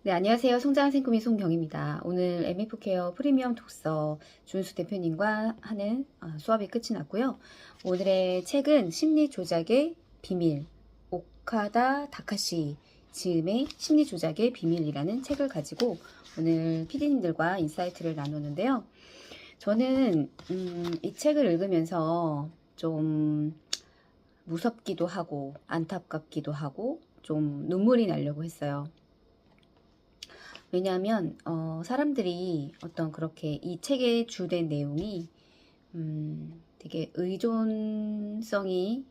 네, 안녕하세요. 성장한 생금이 송경입니다. 오늘 MF케어 프리미엄 독서 준수 대표님과 하는 수업이 끝이 났고요. 오늘의 책은 심리 조작의 비밀, 오카다 다카시 지음의 심리 조작의 비밀이라는 책을 가지고 오늘 PD님들과 인사이트를 나누는데요. 저는 이 책을 읽으면서 좀 무섭기도 하고 안타깝기도 하고 좀 눈물이 나려고 했어요. 왜냐하면 사람들이 어떤 그렇게 이 책의 주된 내용이 되게 의존성이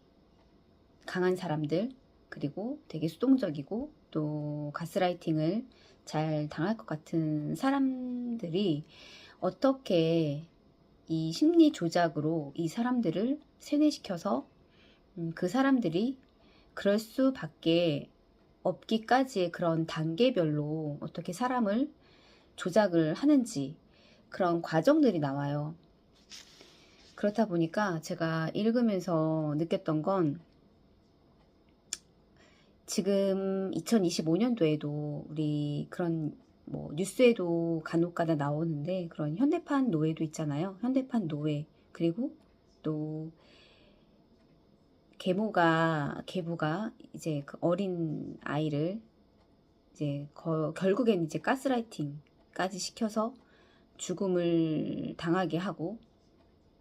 강한 사람들, 그리고 되게 수동적이고 또 가스라이팅을 잘 당할 것 같은 사람들이 어떻게 이 심리 조작으로 이 사람들을 세뇌시켜서 그 사람들이 그럴 수밖에 없기까지의 그런 단계별로 어떻게 사람을 조작을 하는지 그런 과정들이 나와요. 그렇다 보니까 제가 읽으면서 느꼈던 건 지금 2025년도에도 우리 그런 뭐 뉴스에도 간혹가다 나오는데 그런 현대판 노예도 있잖아요. 현대판 노예, 그리고 또 계부가 이제 그 어린 아이를 이제 결국엔 이제 가스라이팅까지 시켜서 죽음을 당하게 하고,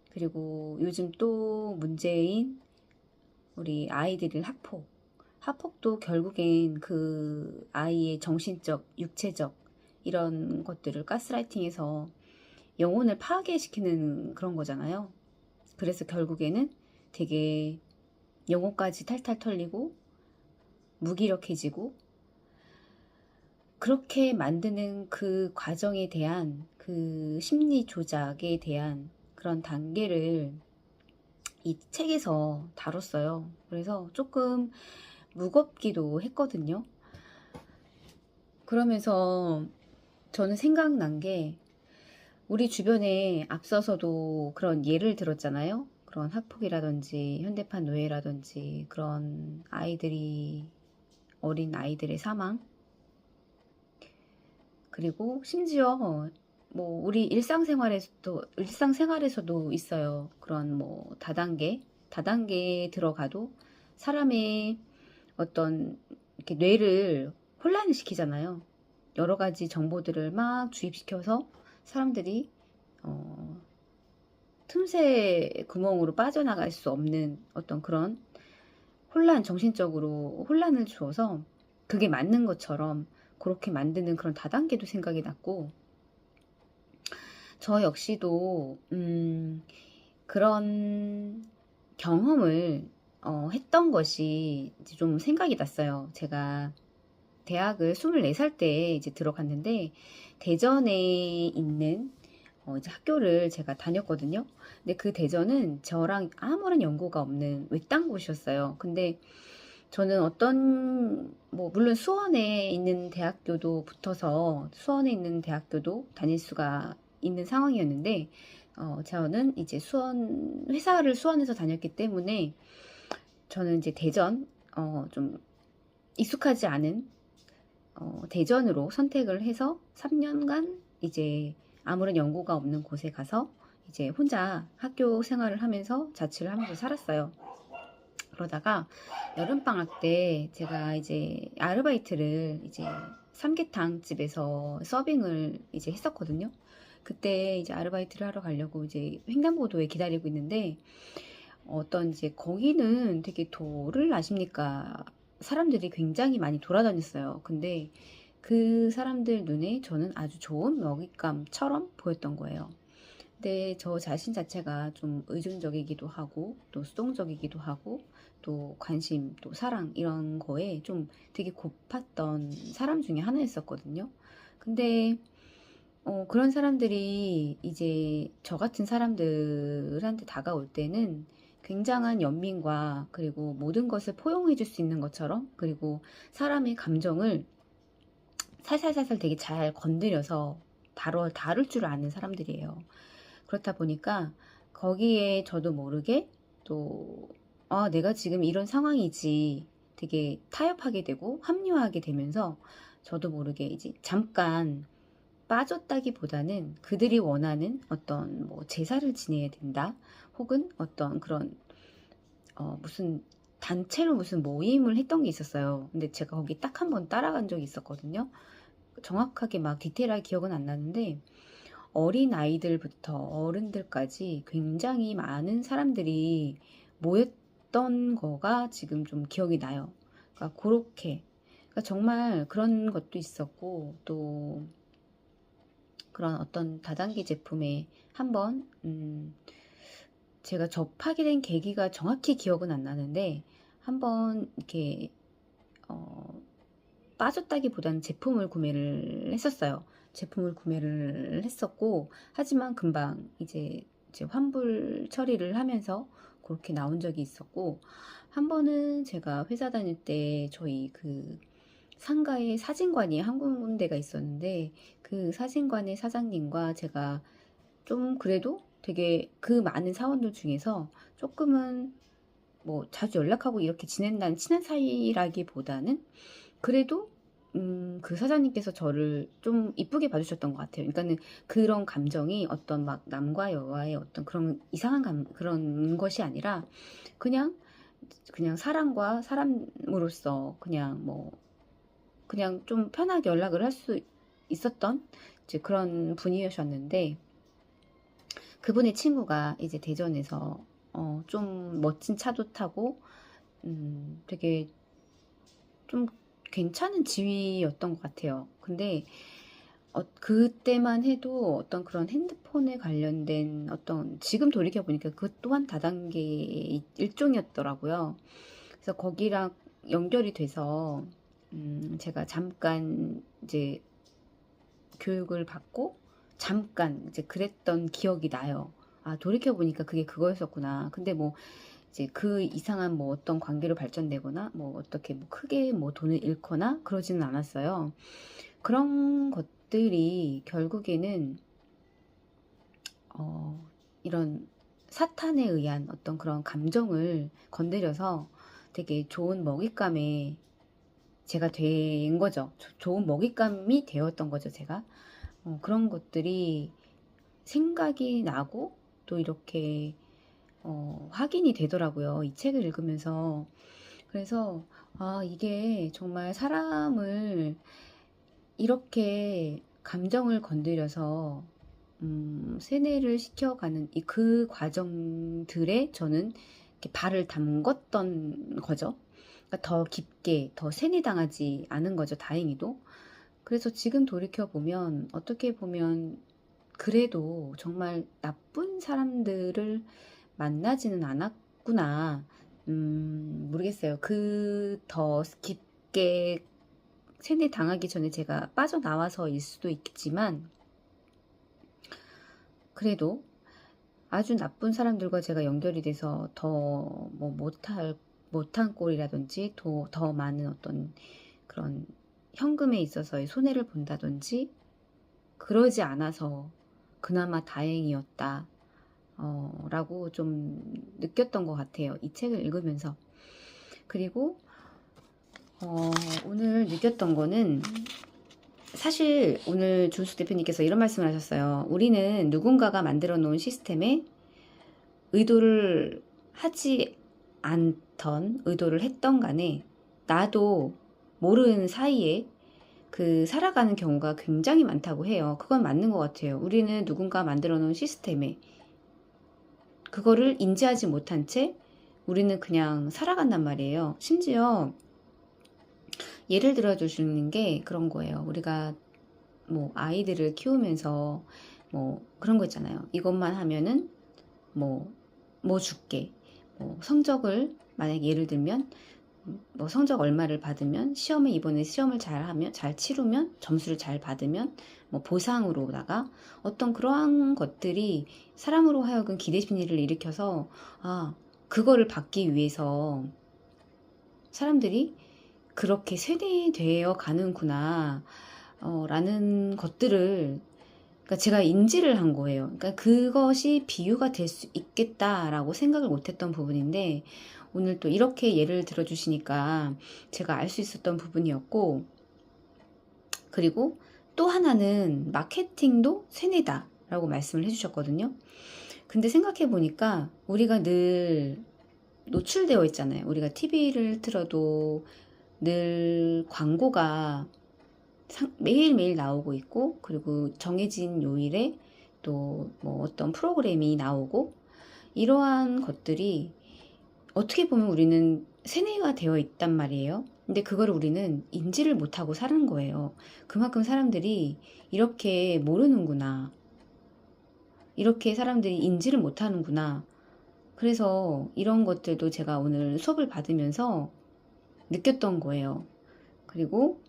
그리고 요즘 또 문제인 우리 아이들의 학폭도 결국엔 그 아이의 정신적, 육체적 이런 것들을 가스라이팅해서 영혼을 파괴시키는 그런 거잖아요. 그래서 결국에는 되게 영혼까지 탈탈 털리고 무기력해지고, 그렇게 만드는 그 과정에 대한 그 심리 조작에 대한 그런 단계를 이 책에서 다뤘어요. 그래서 조금 무겁기도 했거든요. 그러면서 저는 생각난 게, 우리 주변에 앞서서도 그런 예를 들었잖아요. 그런 학폭이라든지 현대판 노예라든지 그런 어린 아이들의 사망, 그리고 심지어 뭐 우리 일상생활에서도 있어요. 그런 뭐 다단계에 들어가도 사람의 어떤 이렇게 뇌를 혼란을 시키잖아요. 여러 가지 정보들을 막 주입시켜서 사람들이 어, 틈새 구멍으로 빠져나갈 수 없는 어떤 그런 정신적으로 혼란을 주어서 그게 맞는 것처럼 그렇게 만드는 그런 다단계도 생각이 났고, 저 역시도 그런 경험을 했던 것이 이제 좀 생각이 났어요. 제가 대학을 24살 때 이제 들어갔는데, 대전에 있는 이제 학교를 제가 다녔거든요. 근데 그 대전은 저랑 아무런 연고가 없는 외딴 곳이었어요. 근데 저는 물론 수원에 있는 대학교도 다닐 수가 있는 상황이었는데, 저는 이제 회사를 수원에서 다녔기 때문에 저는 이제 좀 익숙하지 않은 대전으로 선택을 해서 3년간 이제 아무런 연고가 없는 곳에 가서 이제 혼자 학교 생활을 하면서 자취를 하면서 살았어요. 그러다가 여름방학 때 제가 이제 아르바이트를 이제 삼계탕 집에서 서빙을 이제 했었거든요. 그때 이제 아르바이트를 하러 가려고 이제 횡단보도에 기다리고 있는데, 어떤 이제 거기는 되게 도를 아십니까? 사람들이 굉장히 많이 돌아다녔어요. 근데 그 사람들 눈에 저는 아주 좋은 먹잇감처럼 보였던 거예요. 근데 저 자신 자체가 좀 의존적이기도 하고 또 수동적이기도 하고 또 관심 또 사랑 이런 거에 좀 되게 고팠던 사람 중에 하나였었거든요. 근데 그런 사람들이 이제 저 같은 사람들한테 다가올 때는 굉장한 연민과, 그리고 모든 것을 포용해 줄 수 있는 것처럼, 그리고 사람의 감정을 살살살살 되게 잘 건드려서 다룰 줄 아는 사람들이에요. 그렇다 보니까 거기에 저도 모르게 또 내가 지금 이런 상황이지 되게 타협하게 되고 합리화하게 되면서 저도 모르게 이제 잠깐 빠졌다기보다는 그들이 원하는 어떤 뭐 제사를 지내야 된다, 혹은 어떤 그런 무슨 단체로 무슨 모임을 했던 게 있었어요. 근데 제가 거기 딱 한 번 따라간 적이 있었거든요. 정확하게 막 디테일하게 기억은 안 나는데 어린 아이들부터 어른들까지 굉장히 많은 사람들이 모였던 거가 지금 좀 기억이 나요. 그러니까 그렇게, 그러니까 정말 그런 것도 있었고, 또 그런 어떤 다단계 제품에 한번 제가 접하게 된 계기가 정확히 기억은 안 나는데 한번 이렇게 어, 빠졌다기보다는 제품을 구매를 했었어요. 제품을 구매를 했었고, 하지만 금방 이제 환불 처리를 하면서 그렇게 나온 적이 있었고, 한 번은 제가 회사 다닐 때 저희 그 상가에 사진관이 한 군데가 있었는데, 그 사진관의 사장님과 제가 좀 그래도 되게 그 많은 사원들 중에서 조금은 뭐 자주 연락하고 이렇게 지낸다는 친한 사이라기보다는 그래도 그 사장님께서 저를 좀 이쁘게 봐주셨던 것 같아요. 그러니까는 그런 감정이 어떤 막 남과 여와의 어떤 그런 이상한 그런 것이 아니라 그냥 사람과 사람으로서 그냥 뭐 그냥 좀 편하게 연락을 할 수 있었던 이제 그런 분이셨는데, 그분의 친구가 이제 대전에서 좀 멋진 차도 타고 되게 좀 괜찮은 지위였던 것 같아요. 근데 그때만 해도 어떤 그런 핸드폰에 관련된 어떤, 지금 돌이켜보니까 그것 또한 다단계의 일종이었더라고요. 그래서 거기랑 연결이 돼서 제가 잠깐 이제 교육을 받고 잠깐 이제 그랬던 기억이 나요. 아, 돌이켜보니까 그게 그거였었구나. 근데 뭐 이제 그 이상한 뭐 어떤 관계로 발전되거나 뭐 어떻게 뭐 크게 뭐 돈을 잃거나 그러지는 않았어요. 그런 것들이 결국에는 이런 사탄에 의한 어떤 그런 감정을 건드려서 되게 좋은 먹잇감에 제가 된 거죠. 좋은 먹잇감이 되었던 거죠, 제가. 그런 것들이 생각이 나고 또 이렇게 확인이 되더라고요. 이 책을 읽으면서. 그래서 아, 이게 정말 사람을 이렇게 감정을 건드려서 세뇌를 시켜가는 그 과정들에 저는 이렇게 발을 담궜던 거죠. 그러니까 더 깊게 더 세뇌당하지 않은 거죠, 다행히도. 그래서 지금 돌이켜보면 어떻게 보면 그래도 정말 나쁜 사람들을 만나지는 않았구나. 모르겠어요. 그 더 깊게 세뇌 당하기 전에 제가 빠져나와서일 수도 있겠지만, 그래도 아주 나쁜 사람들과 제가 연결이 돼서 더 뭐 못한 꼴이라든지 더 많은 어떤 그런 현금에 있어서의 손해를 본다든지 그러지 않아서 그나마 다행이었다. 라고 좀 느꼈던 것 같아요. 이 책을 읽으면서. 그리고 오늘 느꼈던 거는, 사실 오늘 준수 대표님께서 이런 말씀을 하셨어요. 우리는 누군가가 만들어 놓은 시스템에 의도를 하지 않던, 의도를 했던 간에 나도 모르는 사이에 그 살아가는 경우가 굉장히 많다고 해요. 그건 맞는 것 같아요. 우리는 누군가 만들어 놓은 시스템에 그거를 인지하지 못한 채 우리는 그냥 살아간단 말이에요. 심지어 예를 들어 주시는 게 그런 거예요. 우리가 뭐 아이들을 키우면서 뭐 그런 거 있잖아요. 이것만 하면은 뭐 줄게. 뭐 성적을 만약 예를 들면 뭐 성적 얼마를 받으면 시험에 이번에 시험을 잘 치르면 점수를 잘 받으면 뭐 보상으로다가 어떤 그러한 것들이 사람으로 하여금 기대 심리를 일으켜서 아, 그거를 받기 위해서 사람들이 그렇게 세뇌되어 가는구나 라는 것들을, 그러니까 제가 인지를 한 거예요. 그러니까 그것이 비유가 될 수 있겠다라고 생각을 못했던 부분인데, 오늘 또 이렇게 예를 들어주시니까 제가 알 수 있었던 부분이었고, 그리고 또 하나는 마케팅도 세뇌다 라고 말씀을 해주셨거든요. 근데 생각해 보니까 우리가 늘 노출되어 있잖아요. 우리가 TV를 틀어도 늘 광고가 매일매일 나오고 있고, 그리고 정해진 요일에 또 뭐 어떤 프로그램이 나오고, 이러한 것들이 어떻게 보면 우리는 세뇌가 되어 있단 말이에요. 근데 그거를 우리는 인지를 못하고 사는 거예요. 그만큼 사람들이 이렇게 모르는구나. 이렇게 사람들이 인지를 못하는구나. 그래서 이런 것들도 제가 오늘 수업을 받으면서 느꼈던 거예요. 그리고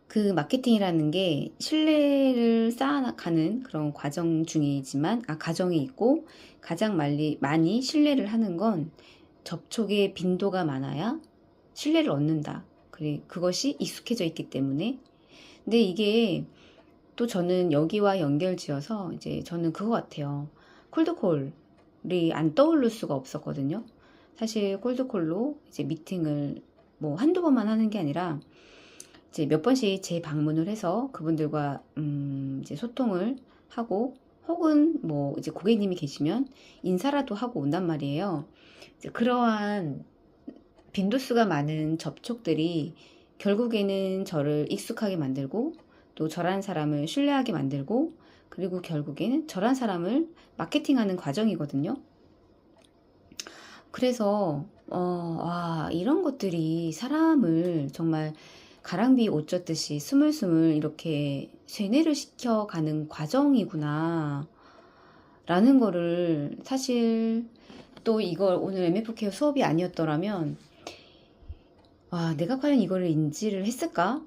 그 마케팅이라는 게 신뢰를 쌓아가는 그런 과정 중이지만, 과정이 있고, 가장 많이 신뢰를 하는 건 접촉의 빈도가 많아야 신뢰를 얻는다. 그것이 익숙해져 있기 때문에. 근데 이게 또 저는 여기와 연결 지어서 이제 저는 그거 같아요. 콜드콜이 안 떠오를 수가 없었거든요. 사실 콜드콜로 이제 미팅을 뭐 한두 번만 하는 게 아니라 이제 몇 번씩 재방문을 해서 그분들과 이제 소통을 하고, 혹은 뭐 이제 고객님이 계시면 인사라도 하고 온단 말이에요. 이제 그러한 빈도수가 많은 접촉들이 결국에는 저를 익숙하게 만들고, 또 저란 사람을 신뢰하게 만들고, 그리고 결국에는 저란 사람을 마케팅하는 과정이거든요. 그래서 이런 것들이 사람을 정말 가랑비 옷 젖듯이 스물스물 이렇게 세뇌를 시켜가는 과정이구나 라는 거를, 사실 또 이걸 오늘 MFK 수업이 아니었더라면 내가 과연 이거를 인지를 했을까?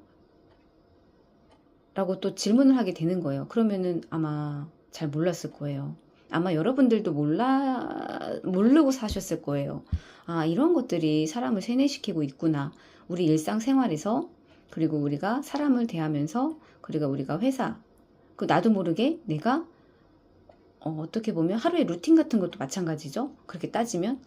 라고 또 질문을 하게 되는 거예요. 그러면은 아마 잘 몰랐을 거예요. 아마 여러분들도 모르고 사셨을 거예요. 이런 것들이 사람을 세뇌시키고 있구나. 우리 일상생활에서, 그리고 우리가 사람을 대하면서, 그리고 우리가 회사, 나도 모르게 내가 어떻게 보면 하루의 루틴 같은 것도 마찬가지죠. 그렇게 따지면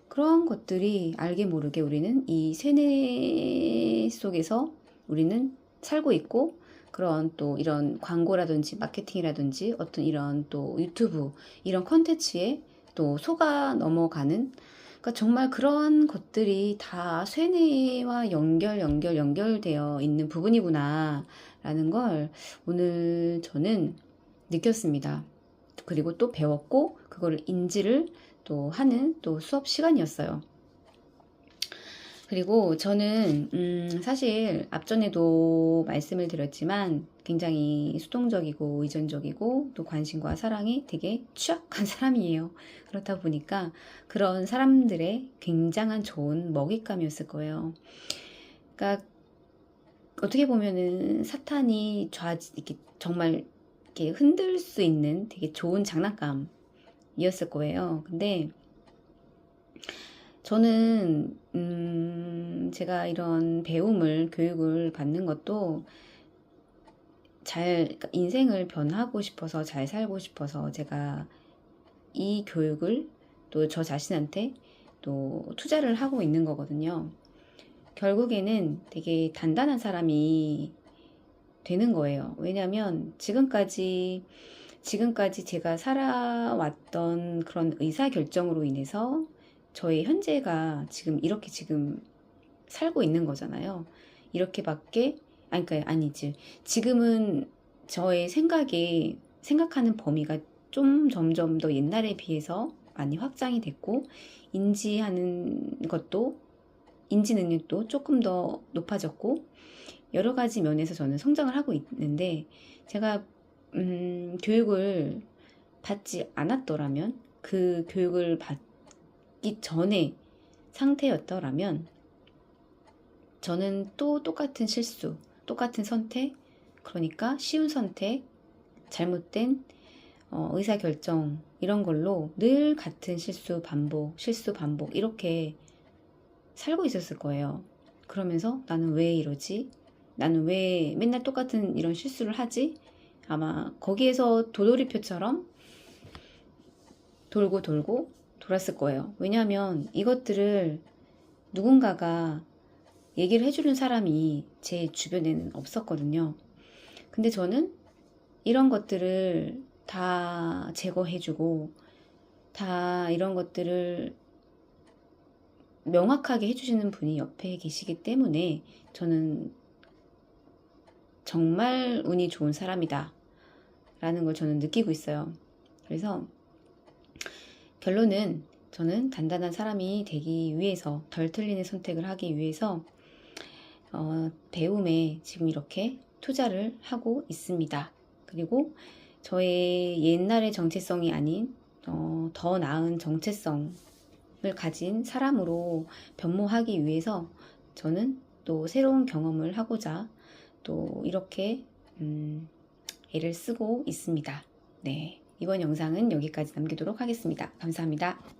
그런 것들이 알게 모르게 우리는 이 세뇌 속에서 우리는 살고 있고, 그런 또 이런 광고라든지 마케팅이라든지 어떤 이런 또 유튜브 이런 컨텐츠에 또 속아 넘어가는, 그러니까 정말 그러한 것들이 다 쇠뇌와 연결되어 있는 부분이구나 라는 걸 오늘 저는 느꼈습니다. 그리고 또 배웠고, 그거를 인지를 또 하는 또 수업 시간이었어요. 그리고 저는 사실 앞전에도 말씀을 드렸지만 굉장히 수동적이고 의존적이고 또 관심과 사랑에 되게 취약한 사람이에요. 그렇다 보니까 그런 사람들의 굉장한 좋은 먹잇감이었을 거예요. 그러니까 어떻게 보면은 사탄이 이렇게 정말 이렇게 흔들 수 있는 되게 좋은 장난감이었을 거예요. 근데 저는 제가 이런 교육을 받는 것도 그러니까 인생을 변하고 싶어서, 잘 살고 싶어서 제가 이 교육을 또 저 자신한테 또 투자를 하고 있는 거거든요. 결국에는 되게 단단한 사람이 되는 거예요. 왜냐하면 지금까지 제가 살아왔던 그런 의사결정으로 인해서 저의 현재가 이렇게 살고 있는 거잖아요. 이렇게밖에, 아니지. 지금은 저의 생각하는 범위가 좀 점점 더 옛날에 비해서 많이 확장이 됐고, 인지 능력도 조금 더 높아졌고, 여러 가지 면에서 저는 성장을 하고 있는데, 제가 교육을 받지 않았더라면, 그 교육을 받기 전에 상태였더라면 저는 또 똑같은 실수, 똑같은 선택, 그러니까 쉬운 선택, 잘못된 의사결정, 이런 걸로 늘 같은 실수 반복 이렇게 살고 있었을 거예요. 그러면서 나는 왜 이러지? 나는 왜 맨날 똑같은 이런 실수를 하지? 아마 거기에서 도돌이표처럼 돌고 돌았을 거예요. 왜냐하면 이것들을 누군가가 얘기를 해주는 사람이 제 주변에는 없었거든요. 근데 저는 이런 것들을 다 제거해주고 다 이런 것들을 명확하게 해주시는 분이 옆에 계시기 때문에 저는 정말 운이 좋은 사람이다 라는 걸 저는 느끼고 있어요. 그래서 결론은 저는 단단한 사람이 되기 위해서, 덜 틀리는 선택을 하기 위해서 배움에 지금 이렇게 투자를 하고 있습니다. 그리고 저의 옛날의 정체성이 아닌 더 나은 정체성을 가진 사람으로 변모하기 위해서 저는 또 새로운 경험을 하고자 또 이렇게 애를 쓰고 있습니다. 네, 이번 영상은 여기까지 남기도록 하겠습니다. 감사합니다.